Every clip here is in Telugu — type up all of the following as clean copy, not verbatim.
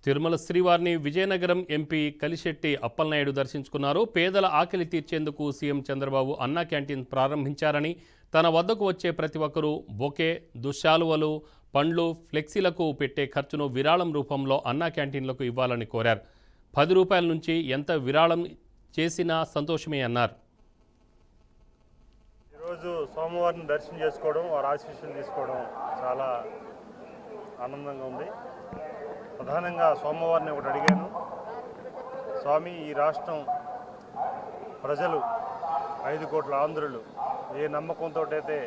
తిరుమల శ్రీవారిని విజయనగరం ఎంపీ కలిశెట్టి అప్పలనాయుడు దర్శించుకున్నారు. పేదల ఆకలి తీర్చేందుకు సీఎం చంద్రబాబు అన్నా క్యాంటీన్ ప్రారంభించారని, తన వద్దకు వచ్చే ప్రతి ఒక్కరూ బొకే, దుశ్శాలువలు, పండ్లు, ఫ్లెక్సీలకు పెట్టే ఖర్చును విరాళం రూపంలో అన్నా క్యాంటీన్లకు ఇవ్వాలని కోరారు. 10 రూపాయల నుంచి ఎంత విరాళం చేసినా సంతోషమే అన్నారు. ఈరోజు సోమవారిని దర్శనం చేసుకోవడం, వారి ఆశీస్సులు తీసుకోవడం చాలా ఆనందంగా ఉంది. ప్రధానంగా సోమవారిని ఒకటి అడిగాను, స్వామి ఈ రాష్ట్రం ప్రజలు 5 కోట్ల ఆంధ్రులు ఏ నమ్మకంతో అయితే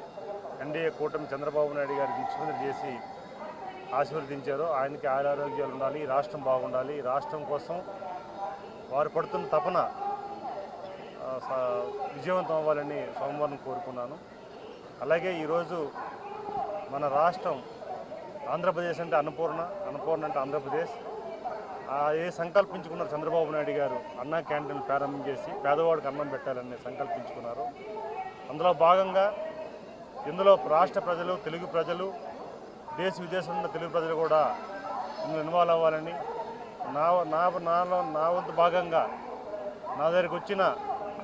ఎన్డీఏ కూటమి చంద్రబాబు నాయుడు గారికి ముఖ్యమంత్రి చేసి ఆశీర్వదించారో ఆయనకి ఆరోగ్యాలు ఉండాలి, ఈ రాష్ట్రం బాగుండాలి, ఈ రాష్ట్రం కోసం వారు పడుతున్న తపన విజయవంతం అవ్వాలని సోమవారం కోరుకున్నాను. అలాగే ఈరోజు మన రాష్ట్రం ఆంధ్రప్రదేశ్ అంటే అన్నపూర్ణ అంటే ఆంధ్రప్రదేశ్. ఏ సంకల్పించుకున్నారు చంద్రబాబు నాయుడు గారు అన్నా క్యాంటీన్ ప్రారంభించేసి పేదవాడికి అన్నం పెట్టాలని సంకల్పించుకున్నారు. అందులో భాగంగా ఇందులో రాష్ట్ర ప్రజలు, తెలుగు ప్రజలు, దేశ విదేశంలో ఉన్న తెలుగు ప్రజలు కూడా ఇందులో ఇన్వాల్వ్ అవ్వాలని నా వంతు భాగంగా నా దగ్గరికి వచ్చిన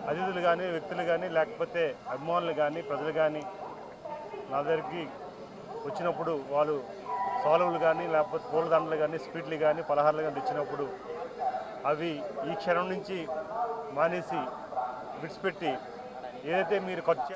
అతిథులు కానీ, వ్యక్తులు కానీ, లేకపోతే అభిమానులు కానీ, ప్రజలు కానీ నా దగ్గరికి వచ్చినప్పుడు వాళ్ళు సాలువులు కానీ, లేకపోతే పూలదండలు కానీ, స్వీట్లు కానీ, పలహారాలు కానీ ఇచ్చినప్పుడు అవి ఈ క్షణం నుంచి మానేసి విడిచిపెట్టి ఏదైతే మీరు ఖర్చు